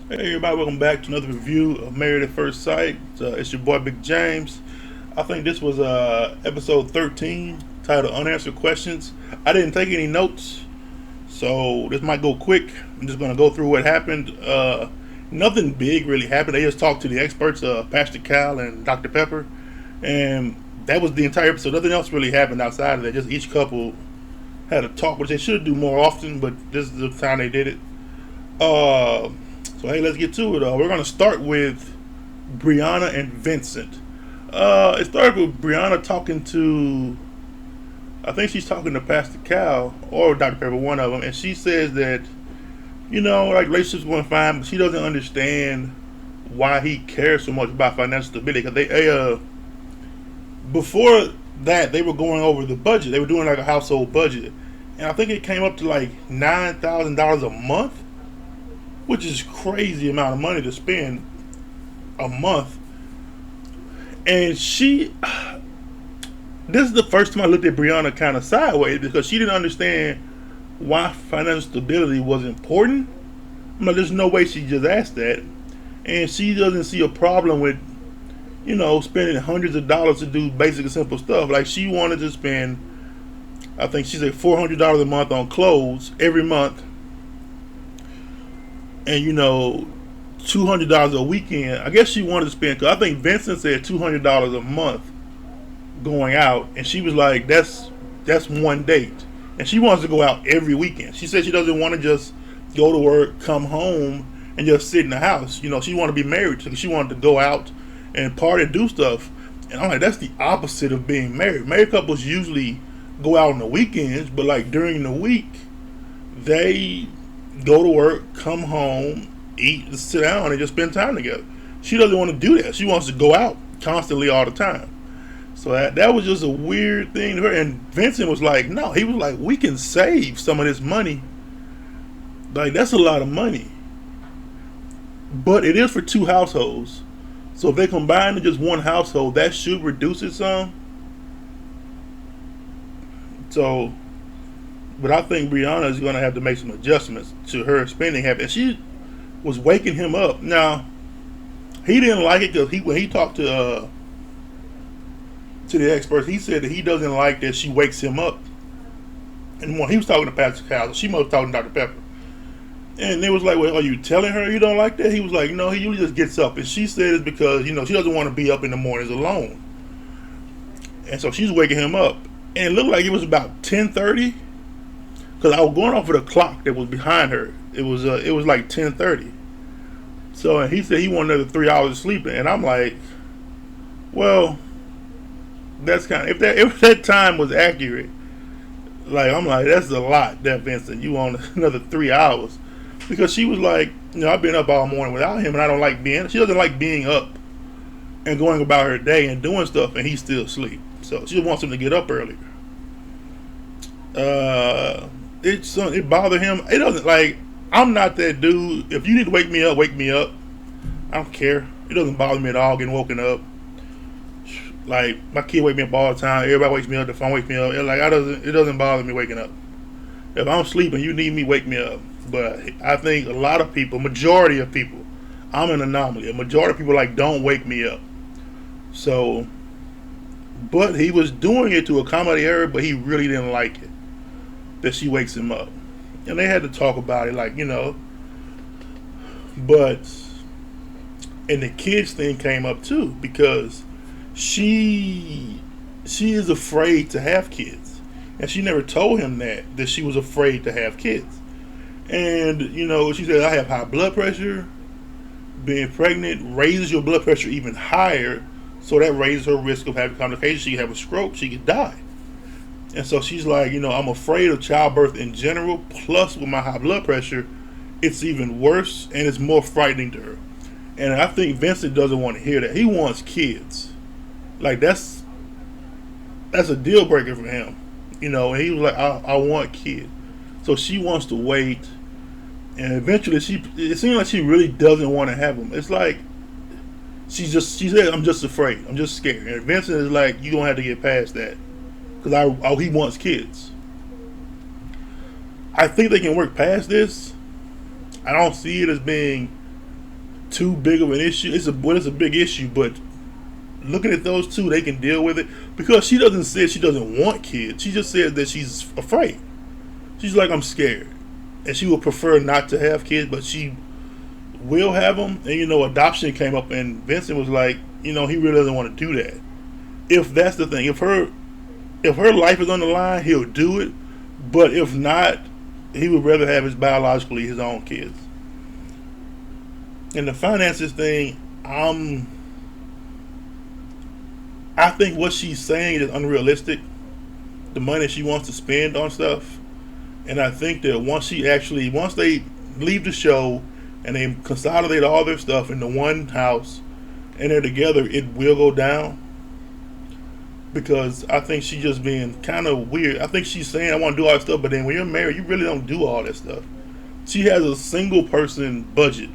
Hey everybody, welcome back to another review of Married at First Sight. It's your boy Big James. I think this was episode 13, titled Unanswered Questions. I didn't take any notes, so this might go quick. I'm just going to go through what happened. Nothing big really happened. They just talked to the experts, Pastor Cal and Dr. Pepper, and that was the entire episode. Nothing else really happened outside of that. Just each couple had a talk, which they should do more often, but this is the time they did it. Uh, so hey, let's get to it. We're gonna start with Brianna and Vincent. It started with Brianna talking to, I think she's talking to Pastor Cal or Dr. Pepper, one of them, and she says that like relationships going fine, but she doesn't understand why he cares so much about financial stability. Because before that they were going over the budget. They were doing like a household budget, and I think it came up to like $9,000 a month, which is crazy amount of money to spend a month. And this is the first time I looked at Brianna kind of sideways because she didn't understand why financial stability was important. I'm like, there's no way she just asked that, and she doesn't see a problem with spending hundreds of dollars to do basic and simple stuff. Like she wanted to spend, I think she said $400 a month on clothes every month, and $200 a weekend. I guess she wanted to spend. Cause I think Vincent said $200 a month going out, and she was like, "That's one date," and she wants to go out every weekend. She said she doesn't want to just go to work, come home, and just sit in the house. She wanted to be married, so she wanted to go out and party and do stuff. And I'm like, that's the opposite of being married. Married couples usually go out on the weekends, but like during the week, they go to work, come home, eat, sit down, and just spend time together. She doesn't want to do that. She wants to go out constantly all the time. So that was just a weird thing to her. And Vincent was like, no, he was like, we can save some of this money. Like, that's a lot of money. But it is for two households. So if they combine to just one household, that should reduce it some. So, but I think Brianna is going to have to make some adjustments to her spending habit. And she was waking him up. Now, he didn't like it because when he talked to the experts, he said that he doesn't like that she wakes him up. And when he was talking to Pastor Cal, she must have talking to Dr. Pepper. And they was like, well, are you telling her you don't like that? He was like, no, he usually just gets up. And she said it's because, she doesn't want to be up in the mornings alone. And so she's waking him up. And it looked like it was about 10:30. Because I was going off of the clock that was behind her. It was like 10:30. So and he said he wanted another 3 hours of sleeping. And I'm like, well, that's kind of, if that time was accurate, like I'm like, that's a lot, that Vincent. You want another 3 hours? Because she was like, I've been up all morning without him, and I don't like being. She doesn't like being up and going about her day and doing stuff, and he's still asleep. So she wants him to get up earlier. It bothered him. It doesn't, like, I'm not that dude. If you need to wake me up, wake me up. I don't care. It doesn't bother me at all getting woken up. Like my kid wake me up all the time. Everybody wakes me up. The phone wakes me up. It doesn't bother me waking up. If I'm sleeping, you need me, wake me up. But I think a lot of people, majority of people, I'm an anomaly. A majority of people like don't wake me up. So, but he was doing it to accommodate her, but he really didn't like it that she wakes him up, and they had to talk about it, But and the kids thing came up too because she she is afraid to have kids, and she never told him that she was afraid to have kids. And she said, I have high blood pressure. Being pregnant raises your blood pressure even higher, so that raises her risk of having complications. She could have a stroke. She could die. And so she's like, I'm afraid of childbirth in general. Plus, with my high blood pressure, it's even worse and it's more frightening to her. And I think Vincent doesn't want to hear that. He wants kids. Like that's a deal breaker for him. And he was like, I want kids. So she wants to wait, and eventually it seems like she really doesn't want to have them. It's like she said, I'm just afraid, I'm just scared. And Vincent is like, you don't have to get past that because he wants kids. I think they can work past this. I don't see it as being too big of an issue. It's a big issue, but looking at those two, they can deal with it because she doesn't say she doesn't want kids. She just said that she's afraid. She's like, I'm scared, and she would prefer not to have kids, but she will have them. And adoption came up, and Vincent was like, he really doesn't want to do that. If that's the thing, if her life is on the line, he'll do it. But if not, he would rather have his own kids. And the finances thing, I think what she's saying is unrealistic. The money she wants to spend on stuff, and I think that once they leave the show and they consolidate all their stuff into one house and they're together, it will go down. Because I think she's just being kind of weird. I think she's saying I want to do all that stuff, but then when you're married, you really don't do all that stuff. She has a single person budget.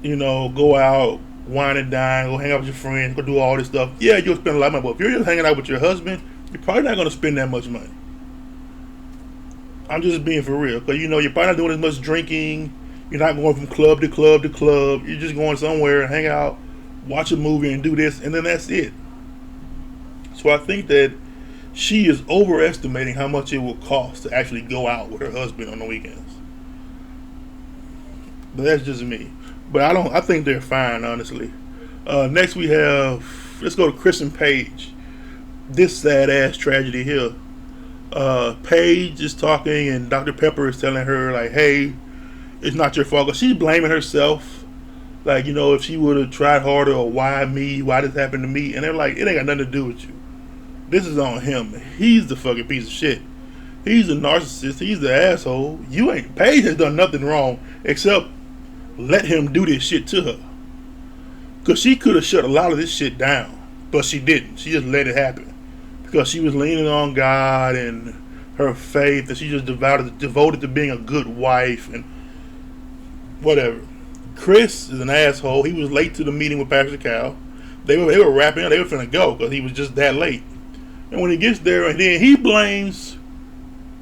Go out, wine and dine, go hang out with your friends, go do all this stuff. Yeah, you'll spend a lot of money, but if you're just hanging out with your husband, you're probably not going to spend that much money. I'm just being for real. Because, you're probably not doing as much drinking. You're not going from club to club to club. You're just going somewhere and hang out, watch a movie and do this, and then that's it. So I think that she is overestimating how much it will cost to actually go out with her husband on the weekends. But that's just me. But I think they're fine, honestly. Next we have, let's go to Chris and Paige. This sad ass tragedy here. Paige is talking and Dr. Pepper is telling her like, hey, it's not your fault. She's blaming herself. Like, if she would have tried harder, or why me? Why this happened to me? And they're like, it ain't got nothing to do with you. This is on him. He's the fucking piece of shit. He's a narcissist. He's the asshole. Paige has done nothing wrong except let him do this shit to her. Because she could have shut a lot of this shit down. But she didn't. She just let it happen. Because she was leaning on God and her faith. And she just devoted to being a good wife and whatever. Chris is an asshole. He was late to the meeting with Pastor Cal. They were wrapping up. They were finna go because he was just that late. And when he gets there, and then he blames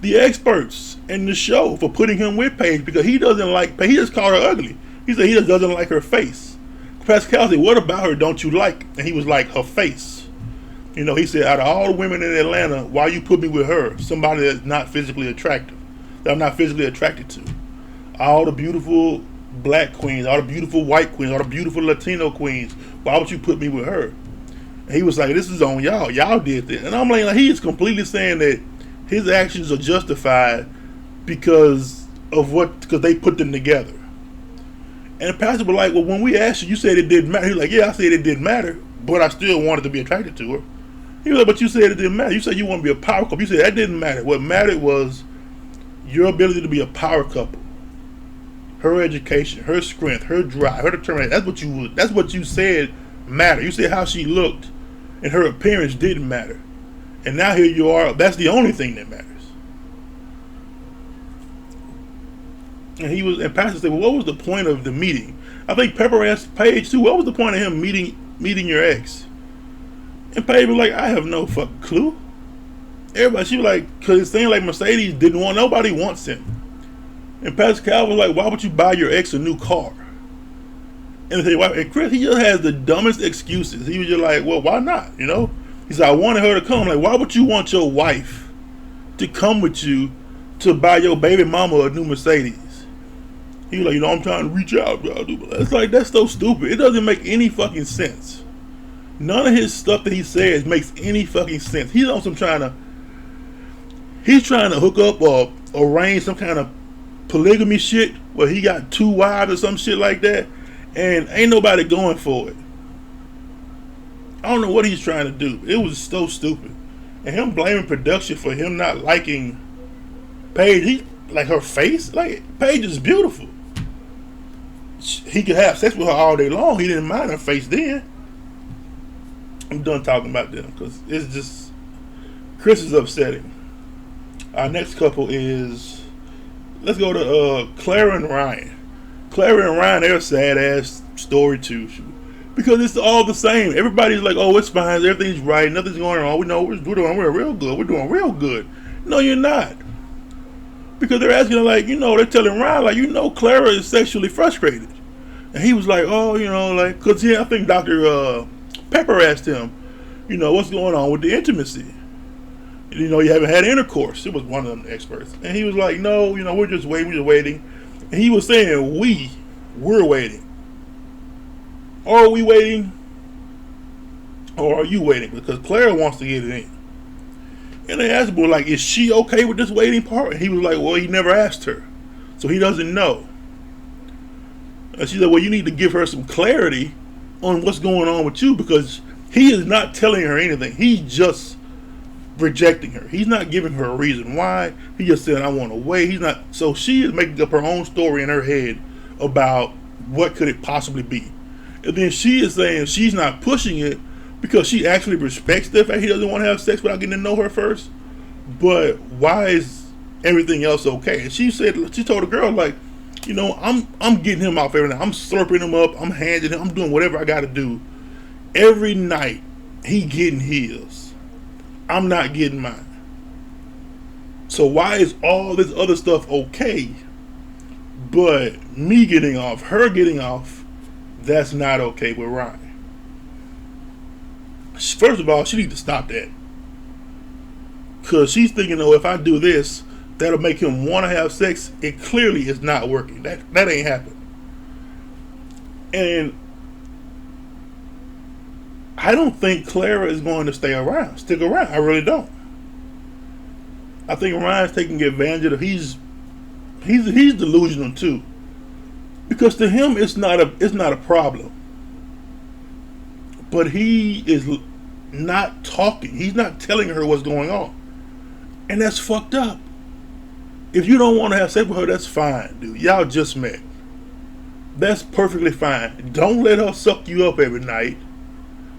the experts in the show for putting him with Paige because he doesn't like Paige. He just called her ugly. He said he just doesn't like her face. Pastor Cal said, what about her don't you like? And he was like, her face. He said, out of all the women in Atlanta, why you put me with her? Somebody that's not physically attractive. That I'm not physically attracted to. All the beautiful black queens, all the beautiful white queens, all the beautiful Latino queens. Why would you put me with her? And he was like, this is on y'all. Y'all did this. And I'm like, he is completely saying that his actions are justified because they put them together. And the pastor was like, well, when we asked you, you said it didn't matter. He was like, yeah, I said it didn't matter, but I still wanted to be attracted to her. He was like, but you said it didn't matter. You said you want to be a power couple. You said that didn't matter. What mattered was your ability to be a power couple. Her education, her strength, her drive, her determination. That's what you said mattered. You said how she looked and her appearance didn't matter. And now here you are. That's the only thing that matters. And Pastor said, well, what was the point of the meeting? I think Pepper asked Paige too, what was the point of him meeting your ex? And Paige was like, I have no fucking clue. She was like, because it's saying like Mercedes nobody wants him. And Pastor Cal was like, why would you buy your ex a new car? And Chris, he just has the dumbest excuses. He was just like, well, why not? He said, I wanted her to come. Like, why would you want your wife to come with you to buy your baby mama a new Mercedes? He was like, I'm trying to reach out. It's like, that's so stupid. It doesn't make any fucking sense. None of his stuff that he says makes any fucking sense. He's trying to hook up or arrange some kind of polygamy shit where he got 2 wives or some shit like that, and ain't nobody going for it. I don't know what he's trying to do. It was so stupid. And him blaming production for him not liking Paige, like her face, like Paige is beautiful. He could have sex with her all day long. He didn't mind her face then. I'm done talking about them because it's just, Chris is upsetting. Our next couple is, let's go to Clara and Ryan. Clara and Ryan, they're a sad ass story too, because it's all the same. Everybody's like, oh, it's fine, everything's right, nothing's going wrong. We know we're doing real good. We're doing real good. No, you're not. Because they're asking her, like, they're telling Ryan, like, Clara is sexually frustrated. And he was like, oh, like, because I think Dr. Pepper asked him, what's going on with the intimacy? You haven't had intercourse. It was one of them experts. And he was like, no, we're just waiting. And he was saying, we're waiting. Are we waiting? Or are you waiting? Because Clara wants to get it in. And they asked him, like, is she okay with this waiting part? And he was like, well, he never asked her. So he doesn't know. And she said, well, you need to give her some clarity on what's going on with you, because he is not telling her anything. He's just rejecting her. He's not giving her a reason why. He just said, I want to wait. He's not. So she is making up her own story in her head about what could it possibly be. And then she is saying she's not pushing it because she actually respects the fact he doesn't want to have sex without getting to know her first. But why is everything else okay? And she told the girl, like, I'm getting him off every night. I'm slurping him up. I'm handing him. I'm doing whatever I got to do. Every night, he getting his. I'm not getting mine. So why is all this other stuff okay, but me getting off, her getting off, that's not okay with Ryan? First of all, she needs to stop that. Because she's thinking, if I do this, that'll make him want to have sex. It clearly is not working. That ain't happening. And I don't think Clara is going to stick around. I really don't. I think Ryan's taking advantage of. He's delusional too. Because to him, it's not a problem. But he is not talking. He's not telling her what's going on. And that's fucked up. If you don't want to have sex with her, that's fine, dude. Y'all just met. That's perfectly fine. Don't let her suck you up every night.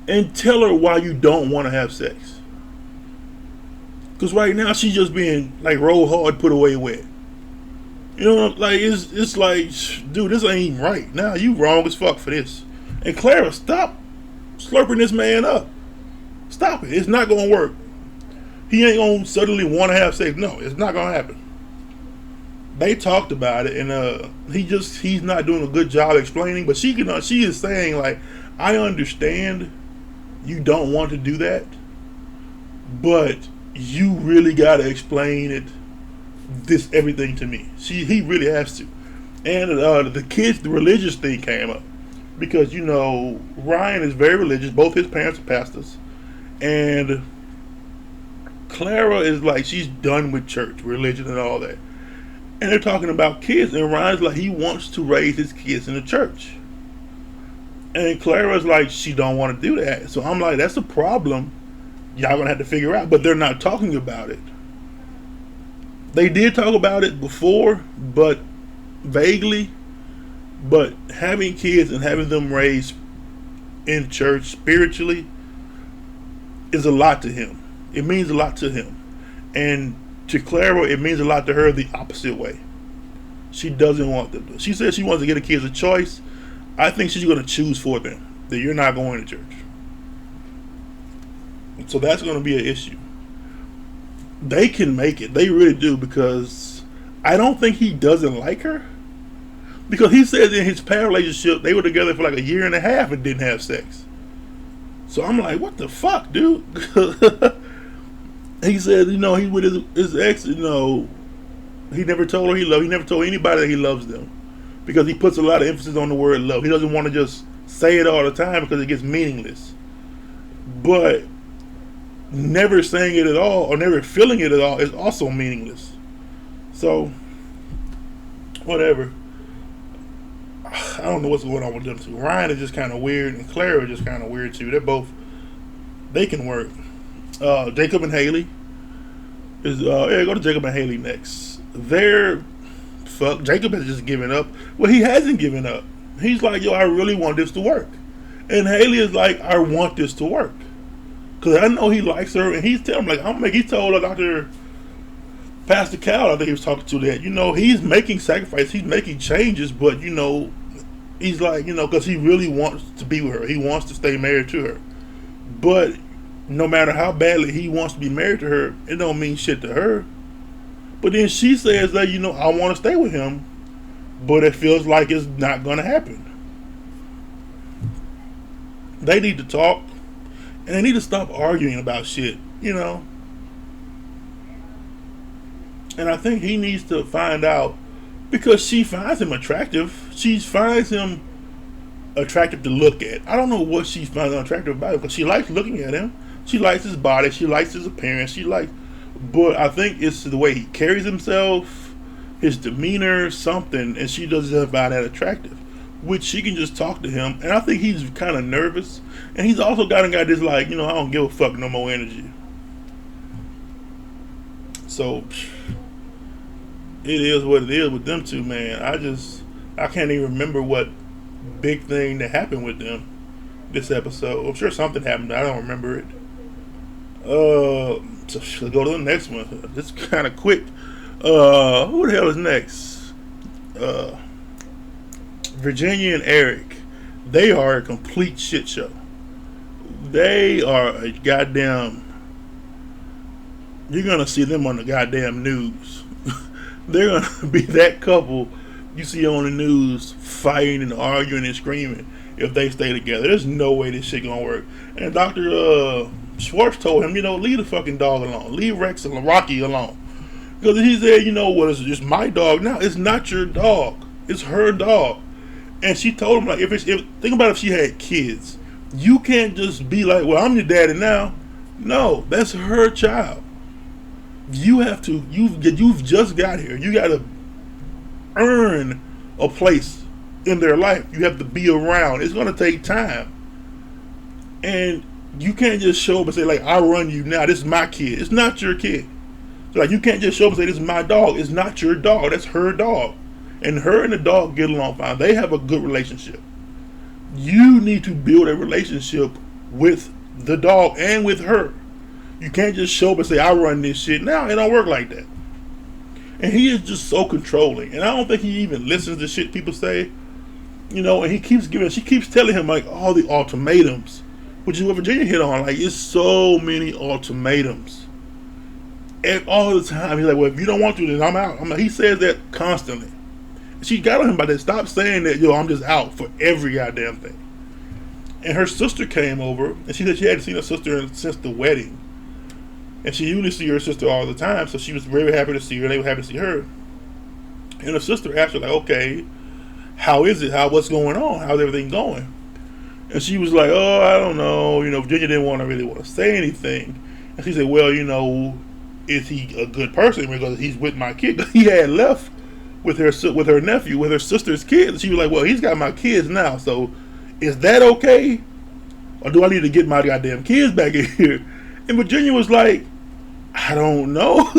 And tell her why you don't want to have sex. Because right now, she's just being, like, roll hard, put away wet. Like, it's like, dude, this ain't even right. Now, you wrong as fuck for this. And Clara, stop slurping this man up. Stop it. It's not going to work. He ain't going to suddenly want to have sex. No, it's not going to happen. They talked about it, and he's not doing a good job explaining, but she is saying, like, I understand you don't want to do that, but you really got to explain everything to me. He really has to. And the religious thing came up. Because, Ryan is very religious. Both his parents are pastors. And Clara is like, she's done with church, religion, and all that. And they're talking about kids. And Ryan's like, he wants to raise his kids in the church. And Clara's like, she don't want to do that. So I'm like, that's a problem y'all going to have to figure out. But they're not talking about it. They did talk about it before, but vaguely. But having kids and having them raised in church spiritually is a lot to him. It means a lot to him. And to Clara, it means a lot to her the opposite way. She doesn't want them to. She said she wants to get her kids a choice. I think she's going to choose for them that you're not going to church. So that's going to be an issue. They can make it. They really do, because I don't think he doesn't like her. Because he said in his past relationship, they were together for like a year and a half and didn't have sex. So I'm like, what the fuck, dude? He said, he with his ex, he never told her he loved. He never told anybody that he loves them. Because he puts a lot of emphasis on the word love. He doesn't want to just say it all the time because it gets meaningless. But never saying it at all or never feeling it at all is also meaningless. So, whatever. I don't know what's going on with them two. Ryan is just kind of weird, and Clara is just kind of weird too. They can work. Jacob and Haley go to Jacob and Haley next. Jacob has just given up. Well, he hasn't given up. He's like, I really want this to work. And Haley is like, I want this to work. Because I know he likes her, and he's telling him, like, he told Dr. Pastor Cal, I think he was talking to that, he's making sacrifices, he's making changes, but, he's like, because he really wants to be with her. He wants to stay married to her. But no matter how badly he wants to be married to her, it don't mean shit to her. But then she says that, I want to stay with him, but it feels like it's not going to happen. They need to talk, and they need to stop arguing about shit, you know. And I think he needs to find out, because she finds him attractive. She finds him attractive to look at. I don't know what she finds attractive about him, because she likes looking at him. She likes his body. She likes his appearance. She likes, but I think it's the way he carries himself, his demeanor, something, and she doesn't find that attractive. Which she can just talk to him, and I think he's kind of nervous, and he's also got this like, I don't give a fuck no more energy. So it is what it is with them two, man. I can't even remember what big thing that happened with them this episode. I'm sure something happened, I don't remember it. So let's go to the next one. It's kind of quick. Who the hell is next? Virginia and Eric. They are a complete shit show. They are a goddamn. You're gonna see them on the goddamn news. They're gonna be that couple you see on the news fighting and arguing and screaming if they stay together. There's no way this shit gonna work. And Dr. Schwartz told him, leave the fucking dog alone. Leave Rex and Rocky alone. Because he said, it's just my dog now. It's not your dog. It's her dog. And she told him, like, if think about if she had kids. You can't just be like, well, I'm your daddy now. No, that's her child. You have to, you've just got here. You got to earn a place in their life. You have to be around. It's going to take time. And you can't just show up and say, like, I run you now. This is my kid. It's not your kid. So, like, you can't just show up and say, this is my dog. It's not your dog. That's her dog. And her and the dog get along fine. They have a good relationship. You need to build a relationship with the dog and with her. You can't just show up and say, I run this shit. Now, it don't work like that. And he is just so controlling. And I don't think he even listens to shit people say. And she keeps telling him, like, all the ultimatums. Which is what Virginia hit on. Like, it's so many ultimatums. And all the time, he's like, well, if you don't want to, then I'm out. He says that constantly. She got on him by that. Stop saying that, I'm just out for every goddamn thing. And her sister came over, and she said she hadn't seen her sister since the wedding. And she usually see her sister all the time, so she was very happy to see her. They were happy to see her. And her sister asked her, like, okay, how is it? What's going on? How's everything going? And she was like, oh, I don't know. Virginia didn't really want to say anything. And she said, well, is he a good person? Because he's with my kid. He had left with her nephew, with her sister's kids. She was like, well, he's got my kids now, so is that okay? Or do I need to get my goddamn kids back in here? And Virginia was like, I don't know.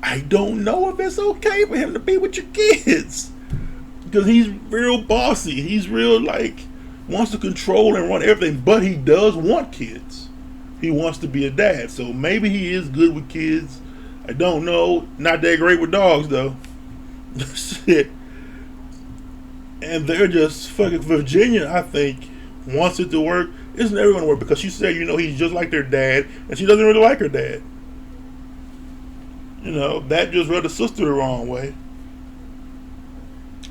I don't know if it's okay for him to be with your kids. Because he's real bossy. He's real, like, wants to control and run everything, but he does want kids. He wants to be a dad, so maybe he is good with kids. I don't know. Not that great with dogs, though. Shit. And they're just fucking. Virginia, I think, wants it to work. It's never going to work because she said, he's just like their dad, and she doesn't really like her dad. That just rubbed the sister the wrong way.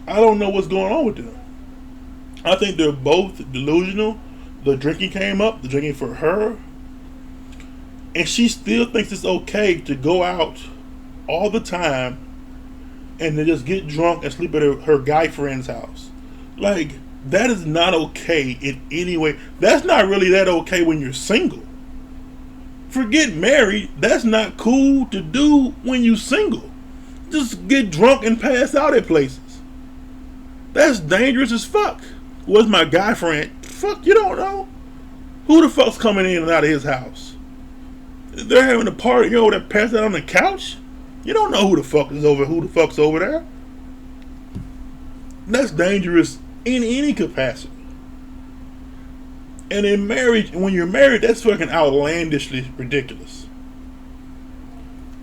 I don't know what's going on with them. I think they're both delusional. The drinking came up, the drinking for her. And she still thinks it's okay to go out all the time and then just get drunk and sleep at her guy friend's house. Like, that is not okay in any way. That's not really that okay when you're single. Forget married. That's not cool to do when you're single. Just get drunk and pass out at places. That's dangerous as fuck. What's my guy friend? Fuck, you don't know. Who the fuck's coming in and out of his house? They're having a party, they're passing out on the couch. You don't know who the fuck's over there. That's dangerous in any capacity. And in marriage, when you're married, that's fucking outlandishly ridiculous.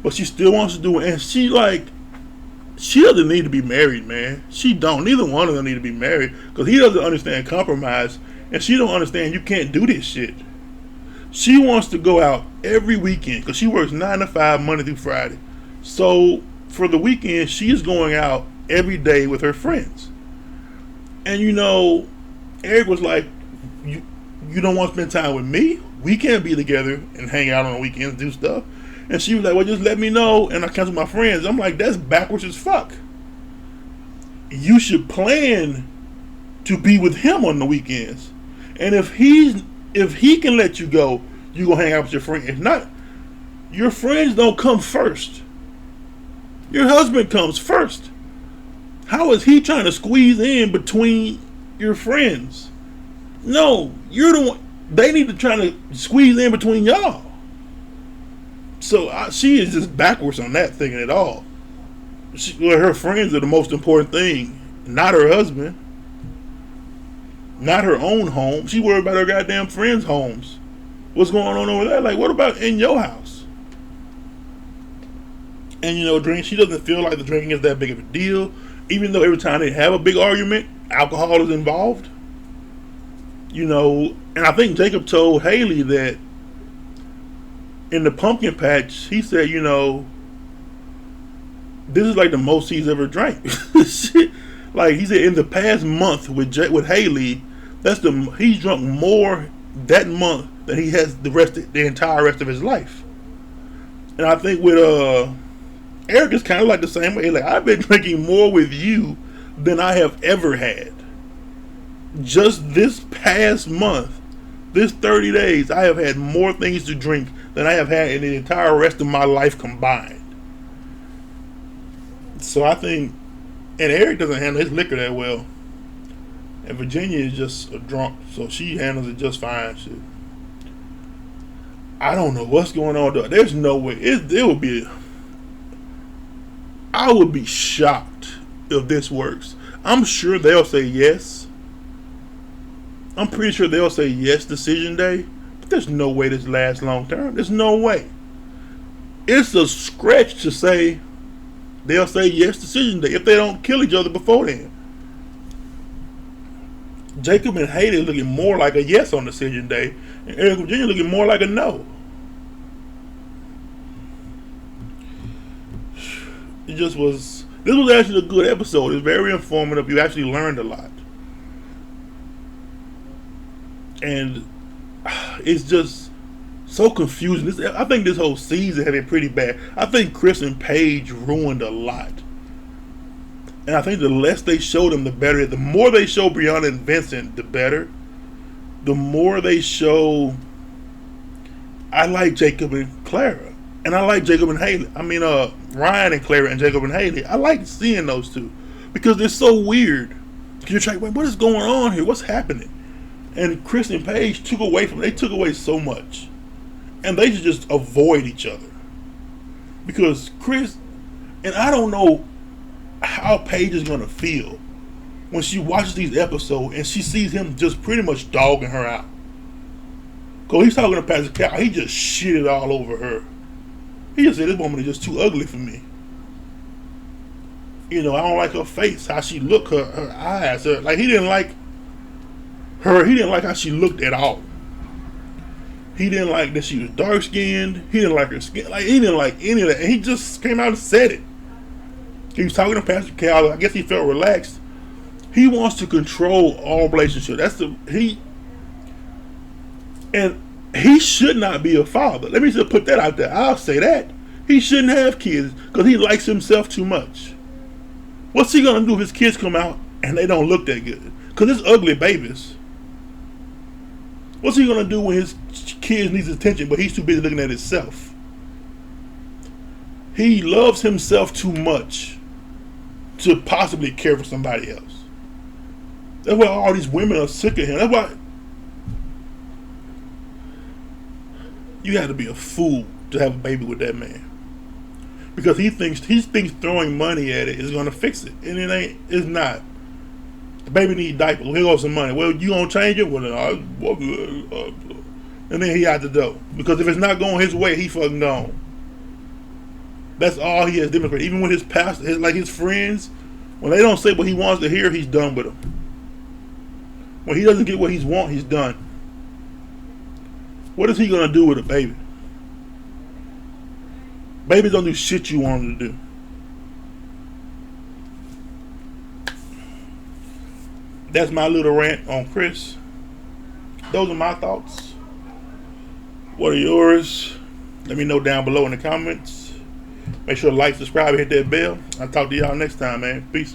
But she still wants to do it, and she doesn't need to be married, man. She don't. Neither one of them need to be married, because he doesn't understand compromise, and she don't understand you can't do this shit. She wants to go out every weekend because she works 9 to 5 Monday through Friday. So for the weekend, she is going out every day with her friends. And Eric was like, you don't want to spend time with me? We can't be together and hang out on the weekends and do stuff. And she was like, well, just let me know and I cancel my friends. I'm like, that's backwards as fuck. You should plan to be with him on the weekends. And if he can let you go, you gonna hang out with your friends. If not, your friends don't come first. Your husband comes first. How is he trying to squeeze in between your friends? No, you're the one. They need to try to squeeze in between y'all. So she is just backwards on that thing at all. Her friends are the most important thing, not her husband, not her own home. She worried about her goddamn friends' homes. What's going on over there? Like, what about in your house? And she doesn't feel like the drinking is that big of a deal, even though every time they have a big argument, alcohol is involved. And I think Jacob told Haley that in the pumpkin patch, he said, this is like the most he's ever drank. Like he said, in the past month with Haley, he's drunk more that month than he has the entire rest of his life. And I think with Eric is kind of like the same way. Like, I've been drinking more with you than I have ever had. Just this past month, this 30 days, I have had more things to drink than I have had in the entire rest of my life combined. So I think, and Eric doesn't handle his liquor that well. And Virginia is just a drunk, so she handles it just fine. Shit. I don't know what's going on though. There's no way. It would be. I would be shocked if this works. I'm sure they'll say yes. I'm pretty sure they'll say yes decision day. But there's no way this lasts long term. There's no way. It's a stretch to say they'll say yes decision day if they don't kill each other before then. Jacob and Haley looking more like a yes on decision day, and Eric and Virginia looking more like a no. This was actually a good episode. It's very informative. You actually learned a lot. And it's just so confusing. I think this whole season had been pretty bad. I think Chris and Paige ruined a lot. And I think the less they showed them, the better. The more they show Brianna and Vincent, the better. The more they show, I like Jacob and Clara. And I like Jacob and Haley. I mean, Ryan and Clara and Jacob and Haley. I like seeing those two. Because they're so weird. You're like, wait, what is going on here? What's happening? And Chris and Paige took away so much. And they should just avoid each other. Because Chris, and I don't know how Paige is going to feel when she watches these episodes and she sees him just pretty much dogging her out. Because he's talking to Pastor Cal, he just shitted all over her. He just said, this woman is just too ugly for me. I don't like her face, how she looked, her eyes. Like, he didn't like her. He didn't like how she looked at all. He didn't like that she was dark skinned. He didn't like her skin. Like, he didn't like any of that. And he just came out and said it. He was talking to Pastor Cal. I guess he felt relaxed. He wants to control all relationships. And he should not be a father. Let me just put that out there. I'll say that. He shouldn't have kids because he likes himself too much. What's he going to do if his kids come out and they don't look that good? Because it's ugly babies. What's he going to do when his kids need attention but he's too busy looking at himself? He loves himself too much to possibly care for somebody else. That's why all these women are sick of him. That's why you have to be a fool to have a baby with that man. Because he thinks throwing money at it is going to fix it. And it's not. The baby needs diapers. Here goes some money. Well, you going to change it? Well, and then he out the door. Because if it's not going his way, he fucking gone. That's all he has demonstrated. Even with his pastor, his friends, when they don't say what he wants to hear, he's done with them. When he doesn't get what he wants, he's done. What is he going to do with a baby? Babies don't do shit you want them to do. That's my little rant on Chris. Those are my thoughts. What are yours? Let me know down below in the comments. Make sure to like, subscribe, hit that bell. I'll talk to y'all next time, man. Peace.